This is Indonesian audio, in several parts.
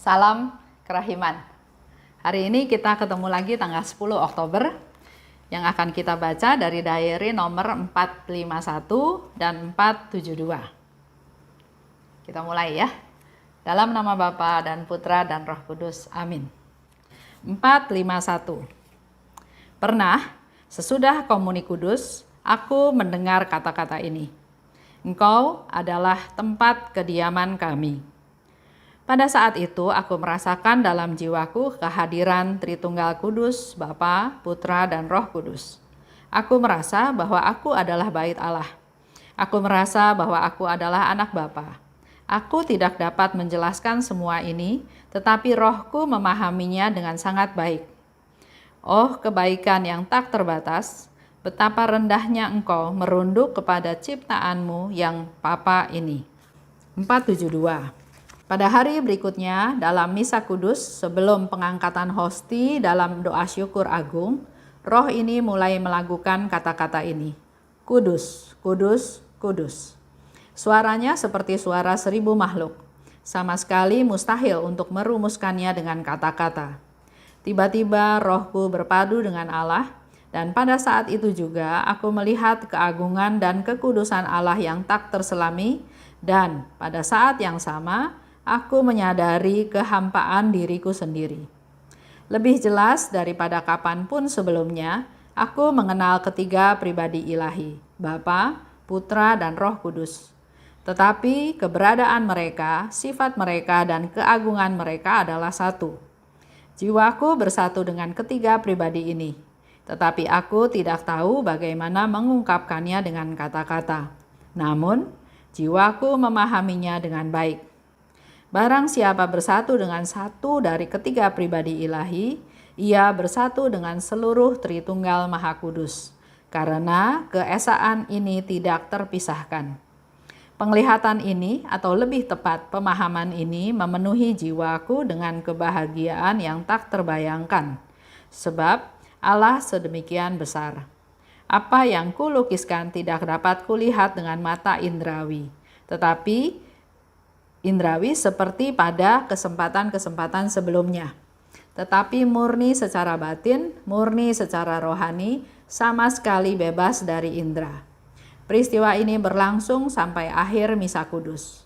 Salam kerahiman. Hari ini kita ketemu lagi tanggal 10 Oktober yang akan kita baca dari diary nomor 451 dan 472. Kita mulai ya. Dalam nama Bapa dan Putra dan Roh Kudus. Amin. 451. Pernah sesudah komuni kudus, aku mendengar kata-kata ini. Engkau adalah tempat kediaman kami. Pada saat itu aku merasakan dalam jiwaku kehadiran Tritunggal Kudus, Bapa, Putra, dan Roh Kudus. Aku merasa bahwa aku adalah bait Allah. Aku merasa bahwa aku adalah anak Bapa. Aku tidak dapat menjelaskan semua ini, tetapi rohku memahaminya dengan sangat baik. Oh, kebaikan yang tak terbatas, betapa rendahnya engkau merunduk kepada ciptaanmu yang Papa ini. 472. Pada hari berikutnya dalam Misa Kudus sebelum pengangkatan hosti dalam doa syukur agung, roh ini mulai melakukan kata-kata ini. Kudus, kudus, kudus. Suaranya seperti suara 1000 makhluk. Sama sekali mustahil untuk merumuskannya dengan kata-kata. Tiba-tiba rohku berpadu dengan Allah, dan pada saat itu juga aku melihat keagungan dan kekudusan Allah yang tak terselami, dan pada saat yang sama aku menyadari kehampaan diriku sendiri. Lebih jelas daripada kapanpun sebelumnya, aku mengenal ketiga pribadi ilahi, Bapa, Putra, dan Roh Kudus. Tetapi keberadaan mereka, sifat mereka, dan keagungan mereka adalah satu. Jiwaku bersatu dengan ketiga pribadi ini, tetapi aku tidak tahu bagaimana mengungkapkannya dengan kata-kata. Namun, jiwaku memahaminya dengan baik. Barang siapa bersatu dengan satu dari ketiga pribadi ilahi, ia bersatu dengan seluruh Tritunggal Maha Kudus, karena keesaan ini tidak terpisahkan. Penglihatan ini, atau lebih tepat pemahaman ini, memenuhi jiwaku dengan kebahagiaan yang tak terbayangkan, sebab Allah sedemikian besar. Apa yang kulukiskan tidak dapat kulihat dengan mata indrawi, tetapi indrawi seperti pada kesempatan-kesempatan sebelumnya. Tetapi murni secara batin, murni secara rohani, sama sekali bebas dari indera. Peristiwa ini berlangsung sampai akhir Misa Kudus.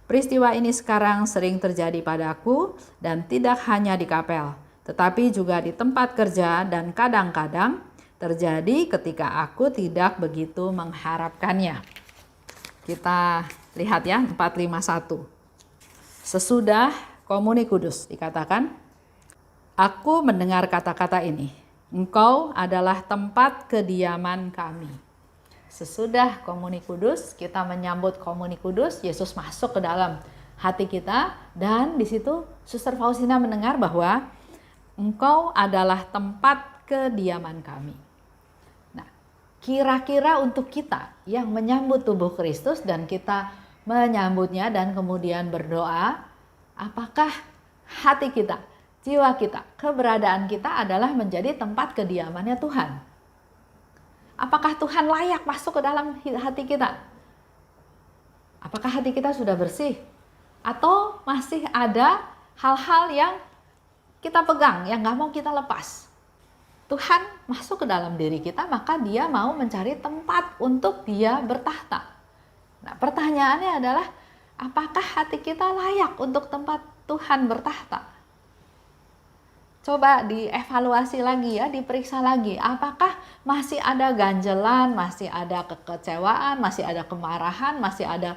Peristiwa ini sekarang sering terjadi padaku dan tidak hanya di kapel, tetapi juga di tempat kerja dan kadang-kadang terjadi ketika aku tidak begitu mengharapkannya. Kita lihat ya 451. Sesudah komuni kudus dikatakan, aku mendengar kata-kata ini, engkau adalah tempat kediaman kami. Sesudah komuni kudus, kita menyambut komuni kudus, Yesus masuk ke dalam hati kita, dan di situ Suster Faustina mendengar bahwa engkau adalah tempat kediaman kami. Nah, kira-kira untuk kita yang menyambut tubuh Kristus dan kita menyambutnya dan kemudian berdoa, apakah hati kita, jiwa kita, keberadaan kita adalah menjadi tempat kediamannya Tuhan? Apakah Tuhan layak masuk ke dalam hati kita? Apakah hati kita sudah bersih? Atau masih ada hal-hal yang kita pegang, yang gak mau kita lepas? Tuhan masuk ke dalam diri kita, maka dia mau mencari tempat untuk dia bertahta. Nah, pertanyaannya adalah, apakah hati kita layak untuk tempat Tuhan bertahta? Coba dievaluasi lagi ya, diperiksa lagi. Apakah masih ada ganjelan, masih ada kekecewaan, masih ada kemarahan, masih ada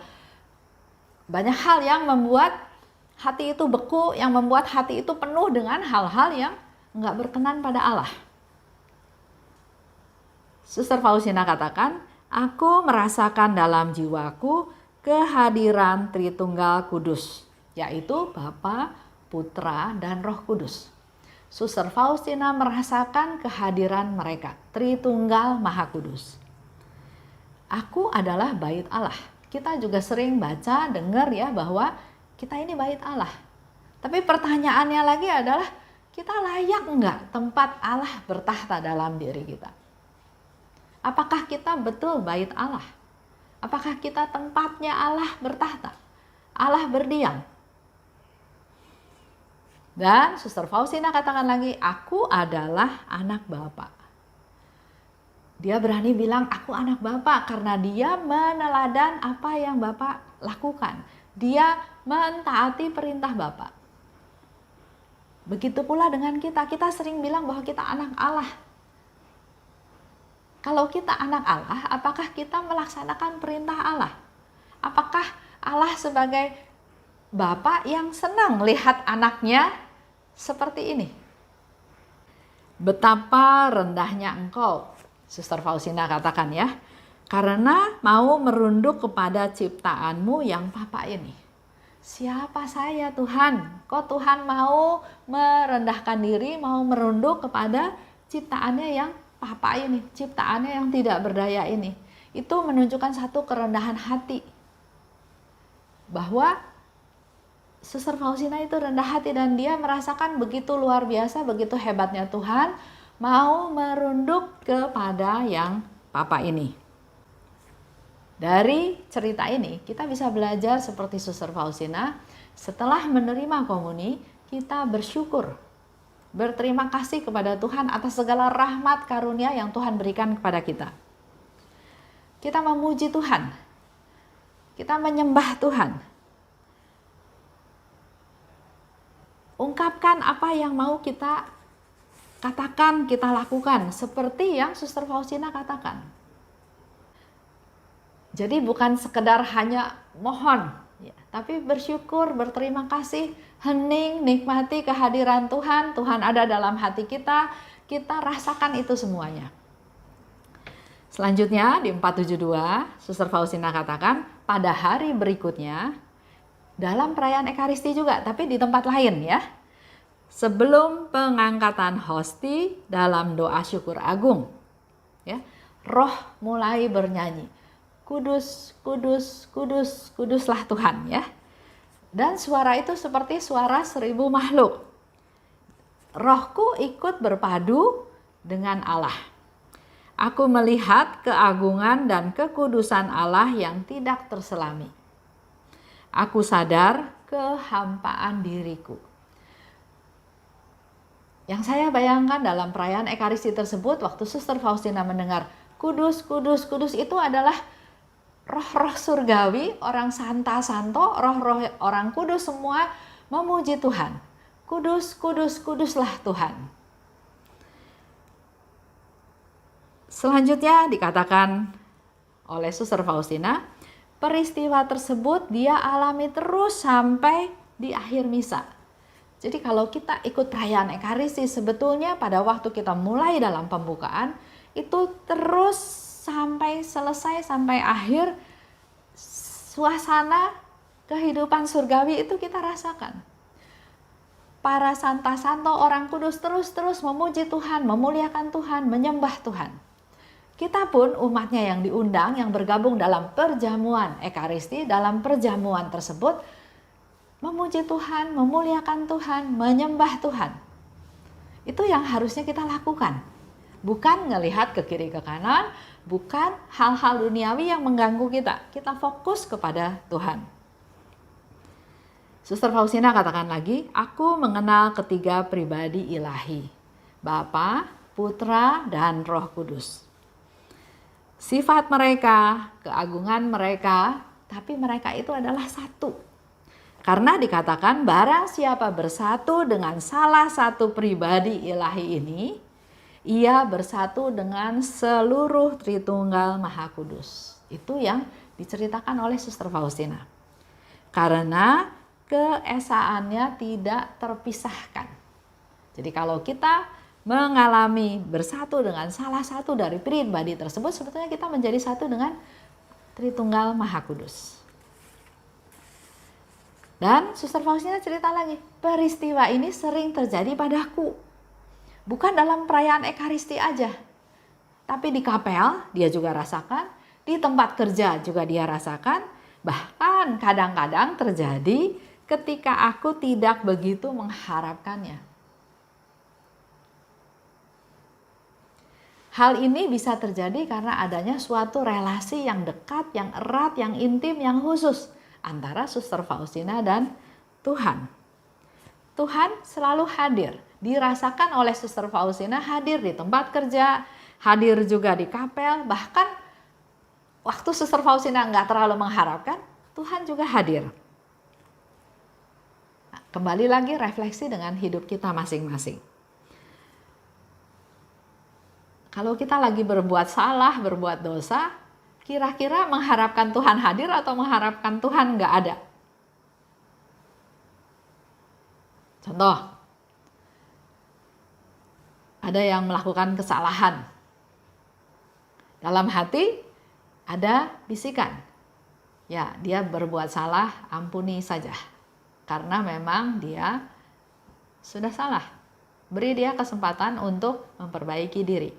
banyak hal yang membuat hati itu beku, yang membuat hati itu penuh dengan hal-hal yang enggak berkenan pada Allah. Suster Faustina katakan, aku merasakan dalam jiwaku kehadiran Tritunggal Kudus, yaitu Bapa, Putra, dan Roh Kudus. Suster Faustina merasakan kehadiran mereka, Tritunggal Maha Kudus. Aku adalah bait Allah. Kita juga sering baca, dengar ya bahwa kita ini bait Allah. Tapi pertanyaannya lagi adalah, kita layak enggak tempat Allah bertahta dalam diri kita? Apakah kita betul bait Allah? Apakah kita tempatnya Allah bertahta? Allah berdiam? Dan Suster Faustina katakan lagi, aku adalah anak Bapak. Dia berani bilang aku anak Bapak karena dia meneladan apa yang Bapak lakukan. Dia mentaati perintah Bapak. Begitu pula dengan kita. Kita sering bilang bahwa kita anak Allah. Kalau kita anak Allah, apakah kita melaksanakan perintah Allah? Apakah Allah sebagai Bapak yang senang lihat anaknya seperti ini? Betapa rendahnya engkau, Suster Faustina katakan ya, karena mau merunduk kepada ciptaanmu yang Papa ini. Siapa saya Tuhan? Kok Tuhan mau merendahkan diri, mau merunduk kepada ciptaannya yang Papa ini, ciptaannya yang tidak berdaya ini? Itu menunjukkan satu kerendahan hati. Bahwa Suster Faustina itu rendah hati dan dia merasakan begitu luar biasa, begitu hebatnya Tuhan mau merunduk kepada yang Papa ini. Dari cerita ini kita bisa belajar seperti Suster Faustina, setelah menerima komuni kita bersyukur, berterima kasih kepada Tuhan atas segala rahmat karunia yang Tuhan berikan kepada kita. Kita memuji Tuhan, kita menyembah Tuhan. Ungkapkan apa yang mau kita katakan, kita lakukan, seperti yang Suster Faustina katakan. Jadi bukan sekedar hanya mohon, ya, tapi bersyukur, berterima kasih, hening, nikmati kehadiran Tuhan. Tuhan ada dalam hati kita, kita rasakan itu semuanya. Selanjutnya di 472, Suster Faustina katakan, pada hari berikutnya, dalam perayaan Ekaristi juga, tapi di tempat lain ya. Sebelum pengangkatan hosti dalam doa syukur agung, ya, roh mulai bernyanyi, kudus, kudus, kudus, kuduslah Tuhan ya. Dan suara itu seperti suara 1000 makhluk. Rohku ikut berpadu dengan Allah. Aku melihat keagungan dan kekudusan Allah yang tidak terselami. Aku sadar kehampaan diriku. Yang saya bayangkan dalam perayaan Ekaristi tersebut, waktu Suster Faustina mendengar kudus, kudus, kudus, itu adalah roh-roh surgawi, orang santa-santo, roh-roh orang kudus semua memuji Tuhan. Kudus, kudus, kuduslah Tuhan. Selanjutnya dikatakan oleh Suster Faustina, peristiwa tersebut dia alami terus sampai di akhir misa. Jadi kalau kita ikut perayaan Ekaristi, sebetulnya pada waktu kita mulai dalam pembukaan, itu terus sampai selesai, sampai akhir, suasana kehidupan surgawi itu kita rasakan. Para santa-santo, orang kudus terus memuji Tuhan, memuliakan Tuhan, menyembah Tuhan. Kita pun umatnya yang diundang, yang bergabung dalam perjamuan Ekaristi, dalam perjamuan tersebut, memuji Tuhan, memuliakan Tuhan, menyembah Tuhan. Itu yang harusnya kita lakukan. Bukan ngelihat ke kiri ke kanan, bukan hal-hal duniawi yang mengganggu kita. Kita fokus kepada Tuhan. Suster Faustina katakan lagi, aku mengenal ketiga pribadi ilahi, Bapa, Putra, dan Roh Kudus. Sifat mereka, keagungan mereka, tapi mereka itu adalah satu. Karena dikatakan barang siapa bersatu dengan salah satu pribadi ilahi ini, ia bersatu dengan seluruh Tritunggal Maha Kudus. Itu yang diceritakan oleh Suster Faustina. Karena keesaannya tidak terpisahkan. Jadi kalau kita mengalami bersatu dengan salah satu dari pribadi tersebut, sebetulnya kita menjadi satu dengan Tritunggal Maha Kudus. Dan Suster Faustina cerita lagi, peristiwa ini sering terjadi padaku. Bukan dalam perayaan Ekaristi aja, tapi di kapel dia juga rasakan, di tempat kerja juga dia rasakan, bahkan kadang-kadang terjadi ketika aku tidak begitu mengharapkannya. Hal ini bisa terjadi karena adanya suatu relasi yang dekat, yang erat, yang intim, yang khusus antara Suster Faustina dan Tuhan. Tuhan selalu hadir. Dirasakan oleh Suster Faustina hadir di tempat kerja, hadir juga di kapel, bahkan waktu Suster Faustina nggak terlalu mengharapkan, Tuhan juga hadir. Nah, kembali lagi refleksi dengan hidup kita masing-masing. Kalau kita lagi berbuat salah, berbuat dosa, kira-kira mengharapkan Tuhan hadir atau mengharapkan Tuhan nggak ada? Contoh, ada yang melakukan kesalahan. Dalam hati ada bisikan, ya dia berbuat salah, ampuni saja. Karena memang dia sudah salah. Beri dia kesempatan untuk memperbaiki diri.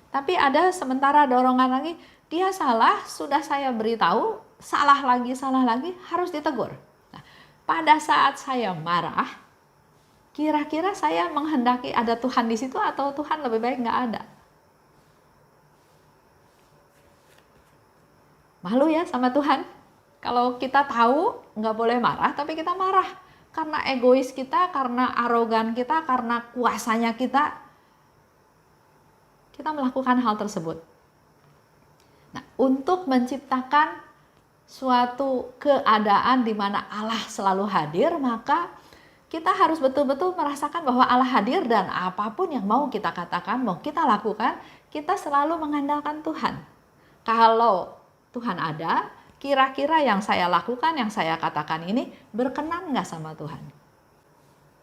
Tapi ada sementara dorongan lagi, dia salah, sudah saya beritahu, salah lagi, harus ditegur. Nah, pada saat saya marah, kira-kira saya menghendaki ada Tuhan di situ atau Tuhan lebih baik nggak ada? Malu ya sama Tuhan. Kalau kita tahu nggak boleh marah, tapi kita marah. Karena egois kita, karena arogan kita, karena kuasanya kita melakukan hal tersebut. Nah, untuk menciptakan suatu keadaan di mana Allah selalu hadir, maka kita harus betul-betul merasakan bahwa Allah hadir dan apapun yang mau kita katakan, mau kita lakukan, kita selalu mengandalkan Tuhan. Kalau Tuhan ada, kira-kira yang saya lakukan, yang saya katakan ini berkenan nggak sama Tuhan?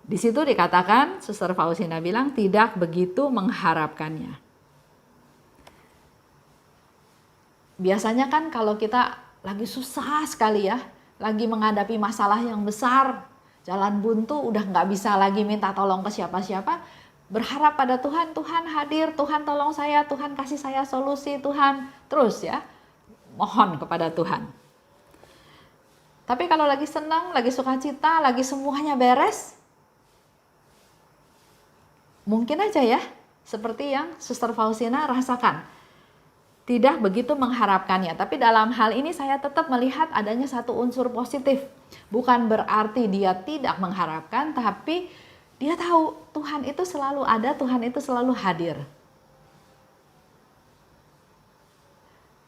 Di situ dikatakan, Suster Faustina bilang tidak begitu mengharapkannya. Biasanya kan kalau kita lagi susah sekali ya, lagi menghadapi masalah yang besar, jalan buntu, udah nggak bisa lagi minta tolong ke siapa-siapa, berharap pada Tuhan, Tuhan hadir, Tuhan tolong saya, Tuhan kasih saya solusi, Tuhan terus ya, mohon kepada Tuhan. Tapi kalau lagi senang, lagi sukacita, lagi semuanya beres, mungkin aja ya, seperti yang Suster Faustina rasakan. Tidak begitu mengharapkannya, tapi dalam hal ini saya tetap melihat adanya satu unsur positif. Bukan berarti dia tidak mengharapkan, tapi dia tahu Tuhan itu selalu ada, Tuhan itu selalu hadir.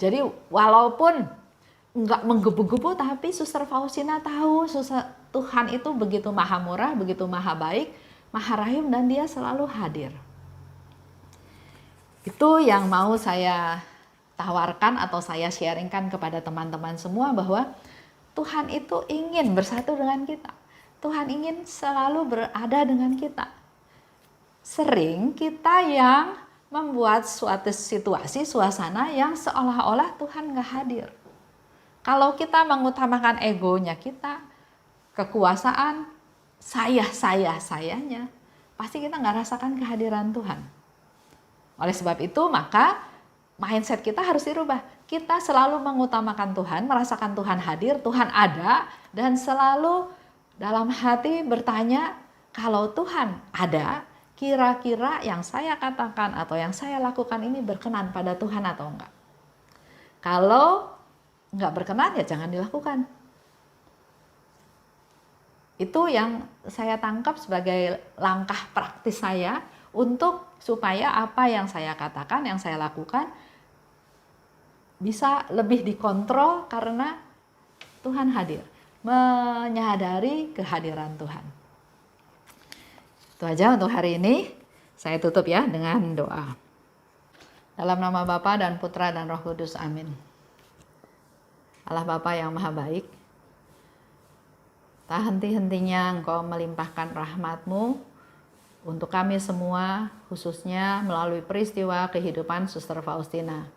Jadi walaupun nggak menggebu-gebu, tapi Suster Faustina tahu Tuhan itu begitu maha murah, begitu maha baik, maha rahim, dan dia selalu hadir. Itu yang mau saya tawarkan atau saya sharingkan kepada teman-teman semua, bahwa Tuhan itu ingin bersatu dengan kita. Tuhan ingin selalu berada dengan kita. Sering kita yang membuat suatu situasi, suasana yang seolah-olah Tuhan nggak hadir. Kalau kita mengutamakan egonya kita, kekuasaan, sayanya, pasti kita nggak rasakan kehadiran Tuhan. Oleh sebab itu, maka mindset kita harus dirubah. Kita selalu mengutamakan Tuhan, merasakan Tuhan hadir, Tuhan ada, dan selalu dalam hati bertanya, kalau Tuhan ada, kira-kira yang saya katakan atau yang saya lakukan ini berkenan pada Tuhan atau enggak? Kalau enggak berkenan, ya jangan dilakukan. Itu yang saya tangkap sebagai langkah praktis saya untuk supaya apa yang saya katakan, yang saya lakukan bisa lebih dikontrol karena Tuhan hadir, menyadari kehadiran Tuhan. Itu aja untuk hari ini. Saya tutup ya dengan doa. Dalam nama Bapa dan Putra dan Roh Kudus, amin. Allah Bapa yang maha baik, tak henti-hentinya Engkau melimpahkan rahmat-Mu untuk kami semua, khususnya melalui peristiwa kehidupan Suster Faustina,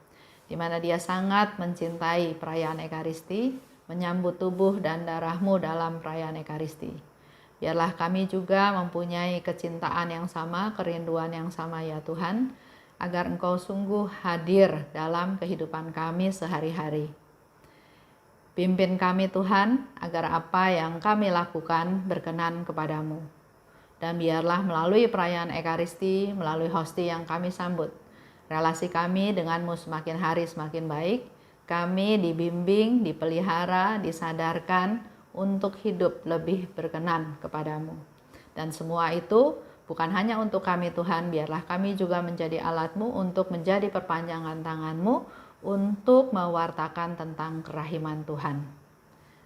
di mana dia sangat mencintai perayaan Ekaristi, menyambut tubuh dan darah-Mu dalam perayaan Ekaristi. Biarlah kami juga mempunyai kecintaan yang sama, kerinduan yang sama ya Tuhan, agar Engkau sungguh hadir dalam kehidupan kami sehari-hari. Pimpin kami Tuhan, agar apa yang kami lakukan berkenan kepadamu. Dan biarlah melalui perayaan Ekaristi, melalui hosti yang kami sambut, relasi kami denganmu semakin hari semakin baik. Kami dibimbing, dipelihara, disadarkan untuk hidup lebih berkenan kepadamu. Dan semua itu bukan hanya untuk kami Tuhan, biarlah kami juga menjadi alat-Mu untuk menjadi perpanjangan tangan-Mu untuk mewartakan tentang kerahiman Tuhan.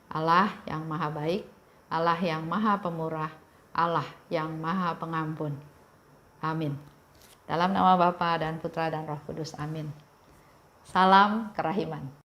Allah yang maha baik, Allah yang maha pemurah, Allah yang maha pengampun. Amin. Dalam nama Bapa dan Putra dan Roh Kudus. Amin. Salam kerahiman.